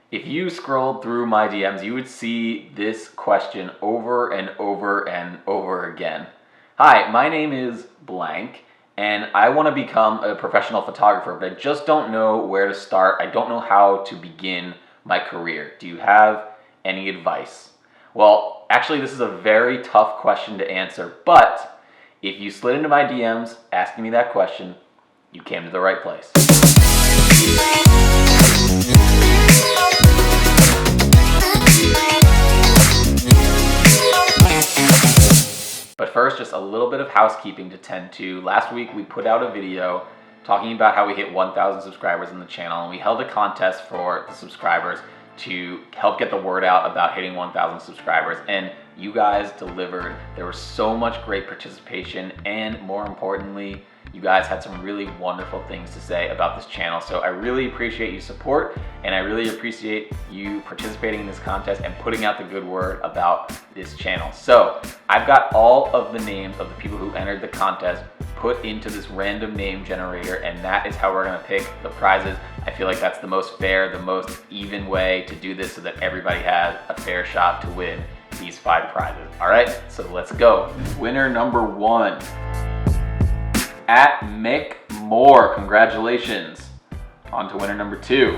If you scrolled through my DMs, you would see this question over and over and over again. Hi, my name is blank, and I want to become a professional photographer, but I just don't know where to start. I don't know how to begin my career. Do you have any advice? Well, actually, this is a very tough question to answer, but if you slid into my DMs asking me that question, you came to the right place. But first, just a little bit of housekeeping to tend to. Last week, we put out a video talking about how we hit 1,000 subscribers in the channel, and we held a contest for the subscribers to help get the word out about hitting 1,000 subscribers, and you guys delivered. There was so much great participation, and more importantly, you guys had some really wonderful things to say about this channel. So I really appreciate your support, and I really appreciate you participating in this contest and putting out the good word about this channel. So I've got all of the names of the people who entered the contest put into this random name generator, and that is how we're gonna pick the prizes. I feel like that's the most fair, the most even way to do this so that everybody has a fair shot to win these 5 prizes. All right, so let's go. Winner number 1. At Mick Moore, congratulations. On to winner number 2.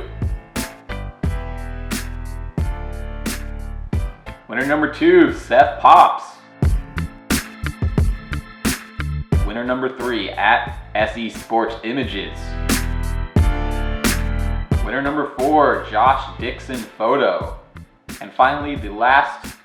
Winner number 2, Seth Pops. Winner number 3, at SE Sports Images. Winner number 4, Josh Dixon Photo. And finally, the last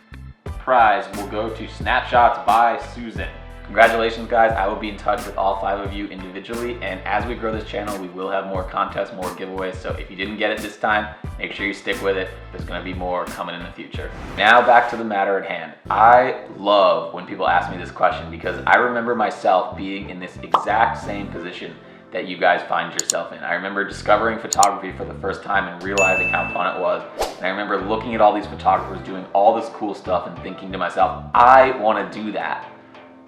prize will go to Snapshots by Susan. Congratulations, guys. I will be in touch with all 5 of you individually, and as we grow this channel, we will have more contests, more giveaways, so if you didn't get it this time, make sure you stick with it. There's going to be more coming in the future. Now back to the matter at hand. I love when people ask me this question because I remember myself being in this exact same position that you guys find yourself in. I remember discovering photography for the first time and realizing how fun it was. And I remember looking at all these photographers doing all this cool stuff and thinking to myself, I want to do that.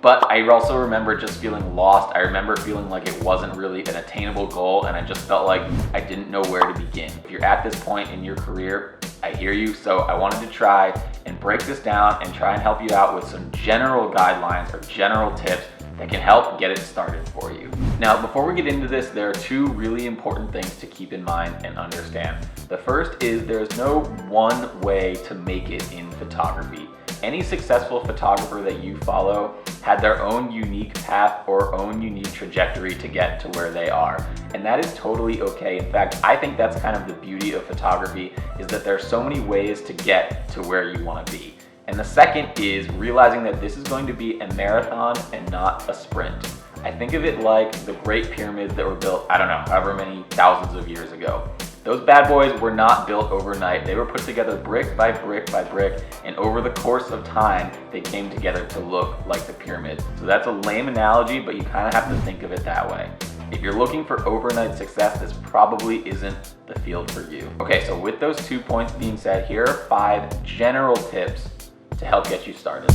But I also remember just feeling lost. I remember feeling like it wasn't really an attainable goal, and I just felt like I didn't know where to begin. If you're at this point in your career, I hear you, so I wanted to try and break this down and try and help you out with some general guidelines or general tips that can help get it started for you. Now, before we get into this, there are 2 really important things to keep in mind and understand. The first is there's no one way to make it in photography. Any successful photographer that you follow had their own unique path or own unique trajectory to get to where they are. And that is totally okay. In fact, I think that's kind of the beauty of photography, is that there are so many ways to get to where you want to be. And the second is realizing that this is going to be a marathon and not a sprint. I think of it like the Great Pyramids that were built, I don't know, however many thousands of years ago. Those bad boys were not built overnight. They were put together brick by brick by brick, and over the course of time, they came together to look like the pyramids. So that's a lame analogy, but you kind of have to think of it that way. If you're looking for overnight success, this probably isn't the field for you. Okay, so with those 2 points being said, here are 5 general tips to help get you started.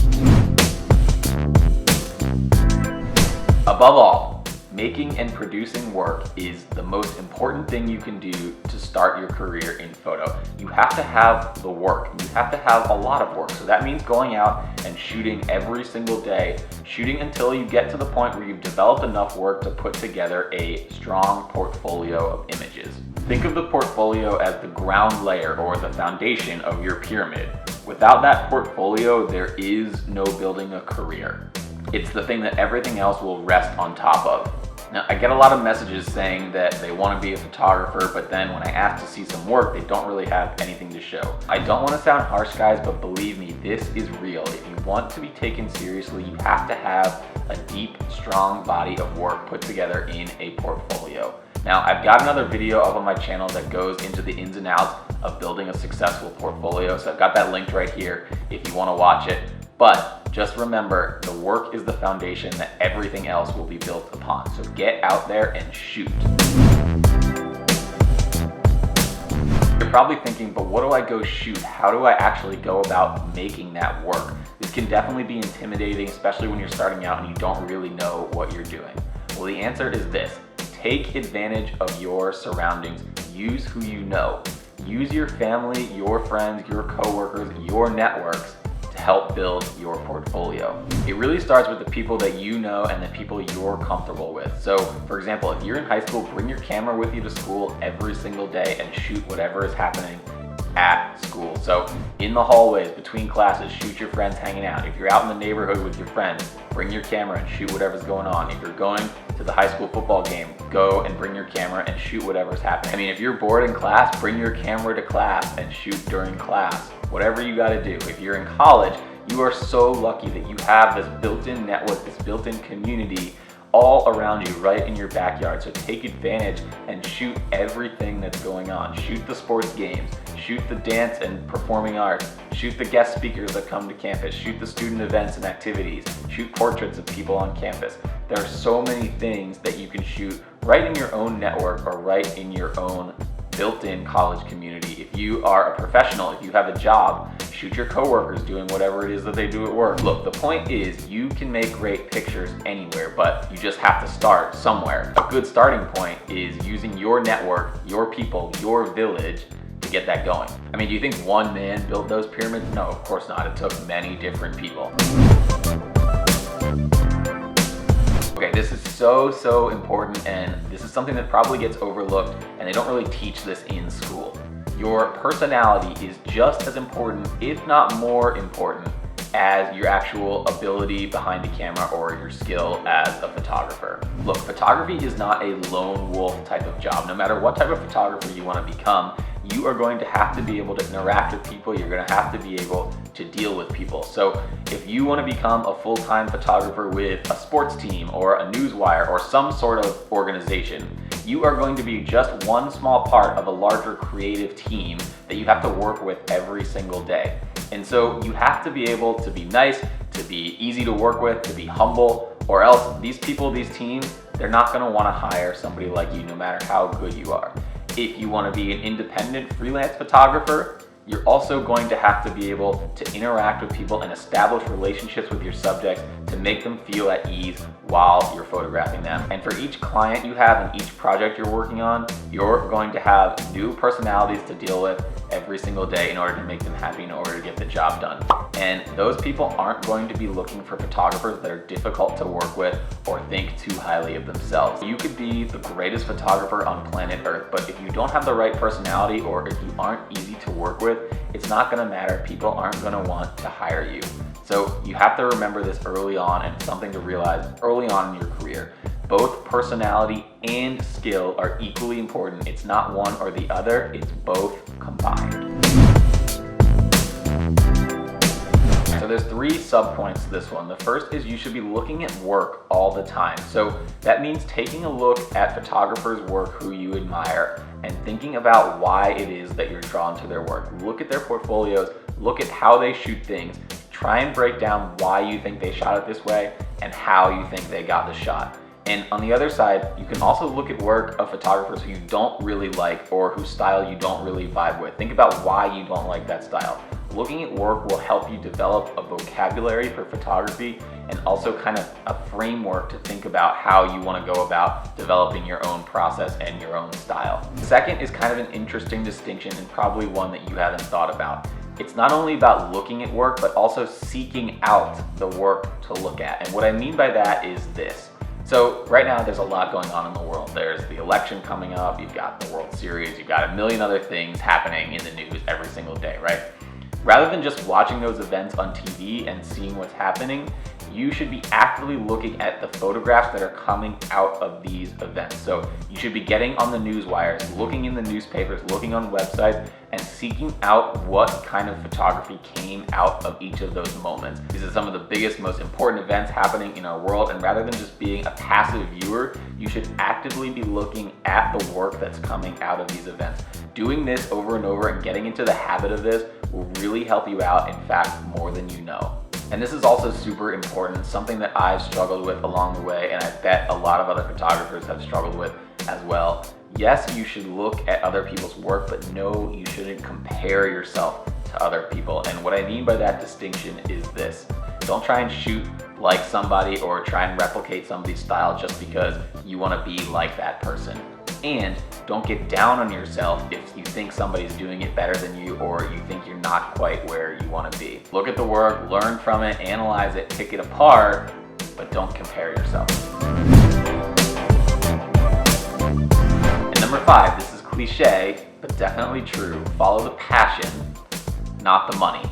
Above all, making and producing work is the most important thing you can do to start your career in photo. You have to have the work. You have to have a lot of work. So that means going out and shooting every single day, shooting until you get to the point where you've developed enough work to put together a strong portfolio of images. Think of the portfolio as the ground layer or the foundation of your pyramid. Without that portfolio, there is no building a career. It's the thing that everything else will rest on top of. Now, I get a lot of messages saying that they want to be a photographer, but then when I ask to see some work, they don't really have anything to show. I don't want to sound harsh, guys, but believe me, this is real. If you want to be taken seriously, you have to have a deep, strong body of work put together in a portfolio. Now, I've got another video up on my channel that goes into the ins and outs of building a successful portfolio, so I've got that linked right here if you want to watch it. But just remember, the work is the foundation that everything else will be built upon. So get out there and shoot. You're probably thinking, but what do I go shoot? How do I actually go about making that work? This can definitely be intimidating, especially when you're starting out and you don't really know what you're doing. Well, the answer is this. Take advantage of your surroundings. Use who you know. Use your family, your friends, your coworkers, your networks to help build your portfolio. It really starts with the people that you know and the people you're comfortable with. So for example, if you're in high school, bring your camera with you to school every single day and shoot whatever is happening at school. So in the hallways, between classes, shoot your friends hanging out. If you're out in the neighborhood with your friends, bring your camera and shoot whatever's going on. If you're going to the high school football game, go and bring your camera and shoot whatever's happening. I mean, if you're bored in class, bring your camera to class and shoot during class. Whatever you gotta do. If you're in college, you are so lucky that you have this built-in network, this built-in community all around you, right in your backyard. So take advantage and shoot everything that's going on. Shoot the sports games, shoot the dance and performing arts, shoot the guest speakers that come to campus, shoot the student events and activities, shoot portraits of people on campus. There are so many things that you can shoot right in your own network or right in your own built-in college community. If you are a professional, if you have a job, shoot your coworkers doing whatever it is that they do at work. Look, the point is you can make great pictures anywhere, but you just have to start somewhere. A good starting point is using your network, your people, your village to get that going. I mean, do you think one man built those pyramids? No, of course not. It took many different people. Okay, this is so important, and this is something that probably gets overlooked, and they don't really teach this in school. Your personality is just as important, if not more important, as your actual ability behind the camera or your skill as a photographer. Look, photography is not a lone wolf type of job. No matter what type of photographer you want to become, you are going to have to be able to interact with people. You're going to have to be able to deal with people. So if you want to become a full-time photographer with a sports team or a newswire or some sort of organization, you are going to be just one small part of a larger creative team that you have to work with every single day. And so you have to be able to be nice, to be easy to work with, to be humble, or else these people, these teams, they're not going to want to hire somebody like you no matter how good you are. If you want to be an independent freelance photographer, you're also going to have to be able to interact with people and establish relationships with your subjects to make them feel at ease while you're photographing them. And for each client you have and each project you're working on, you're going to have new personalities to deal with every single day in order to make them happy, in order to get the job done. And those people aren't going to be looking for photographers that are difficult to work with or think too highly of themselves. You could be the greatest photographer on planet Earth, but if you don't have the right personality or if you aren't easy to work with, it's not going to matter. People aren't going to want to hire you. So you have to remember this early on, and it's something to realize early on in your career. Both personality and skill are equally important. It's not one or the other, it's both combined. So there's 3 sub-points to this one. The first is you should be looking at work all the time. So that means taking a look at photographers' work who you admire and thinking about why it is that you're drawn to their work. Look at their portfolios, look at how they shoot things, try and break down why you think they shot it this way and how you think they got the shot. And on the other side, you can also look at work of photographers who you don't really like or whose style you don't really vibe with. Think about why you don't like that style. Looking at work will help you develop a vocabulary for photography and also kind of a framework to think about how you want to go about developing your own process and your own style. Second is kind of an interesting distinction and probably one that you haven't thought about. It's not only about looking at work, but also seeking out the work to look at. And what I mean by that is this. So right now there's a lot going on in the world. There's the election coming up, you've got the World Series, you've got a million other things happening in the news every single day, right? Rather than just watching those events on TV and seeing what's happening, you should be actively looking at the photographs that are coming out of these events. So you should be getting on the news wires, looking in the newspapers, looking on websites, and seeking out what kind of photography came out of each of those moments. These are some of the biggest, most important events happening in our world, and rather than just being a passive viewer, you should actively be looking at the work that's coming out of these events. Doing this over and over and getting into the habit of this will really help you out, in fact, more than you know. And this is also super important, something that I've struggled with along the way, and I bet a lot of other photographers have struggled with as well. Yes, you should look at other people's work, but no, you shouldn't compare yourself to other people. And what I mean by that distinction is this. Don't try and shoot like somebody or try and replicate somebody's style just because you want to be like that person. And don't get down on yourself if you think somebody's doing it better than you or you think you're not quite where you want to be. Look at the work, learn from it, analyze it, pick it apart, but don't compare yourself. And number 5, this is cliche, but definitely true. Follow the passion, not the money.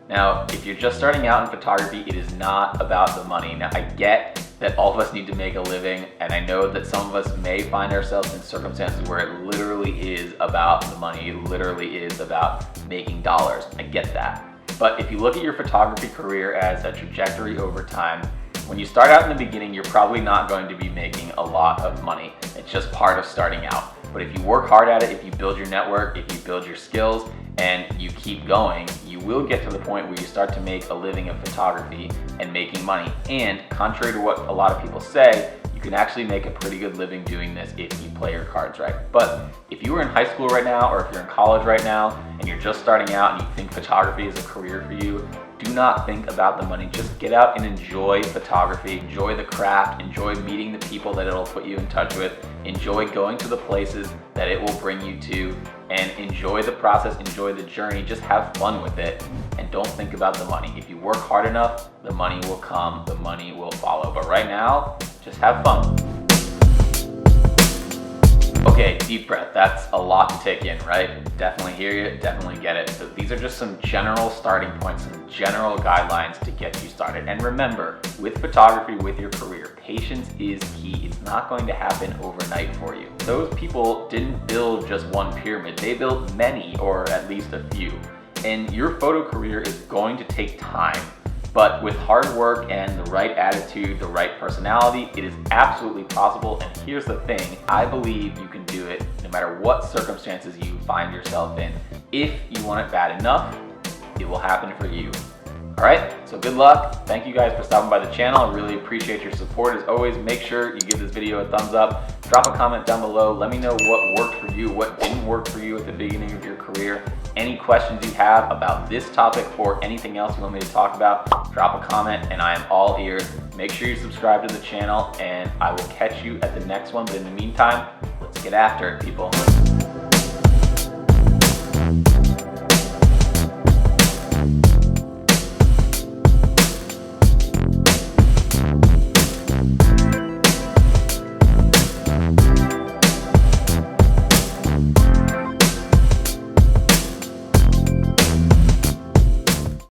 Now, if you're just starting out in photography, it is not about the money. Now, I get that all of us need to make a living, and I know that some of us may find ourselves in circumstances where it literally is about the money, it literally is about making dollars. I get that. But if you look at your photography career as a trajectory over time, when you start out in the beginning, you're probably not going to be making a lot of money. It's just part of starting out. But if you work hard at it, if you build your network, if you build your skills, and you keep going, you will get to the point where you start to make a living of photography and making money. And contrary to what a lot of people say, you can actually make a pretty good living doing this if you play your cards right. But if you were in high school right now, or if you're in college right now, and you're just starting out and you think photography is a career for you, do not think about the money. Just get out and enjoy photography, enjoy the craft, enjoy meeting the people that it'll put you in touch with, enjoy going to the places that it will bring you to, and enjoy the process, enjoy the journey, just have fun with it, and don't think about the money. If you work hard enough, the money will come, the money will follow. But right now, just have fun. Okay, deep breath. That's a lot to take in, right? Definitely hear you, definitely get it. So these are just some general starting points, some general guidelines to get you started. And remember, with photography, with your career, patience is key. It's not going to happen overnight for you. Those people didn't build just one pyramid. They built many, or at least a few. And your photo career is going to take time. But with hard work and the right attitude, the right personality, it is absolutely possible. And here's the thing, I believe you can do it no matter what circumstances you find yourself in. If you want it bad enough, it will happen for you. All right, so good luck. Thank you guys for stopping by the channel. I really appreciate your support. As always, make sure you give this video a thumbs up. Drop a comment down below. Let me know what worked for you, what didn't work for you at the beginning of your career. Any questions you have about this topic or anything else you want me to talk about, drop a comment and I am all ears. Make sure you subscribe to the channel and I will catch you at the next one. But in the meantime, let's get after it, people.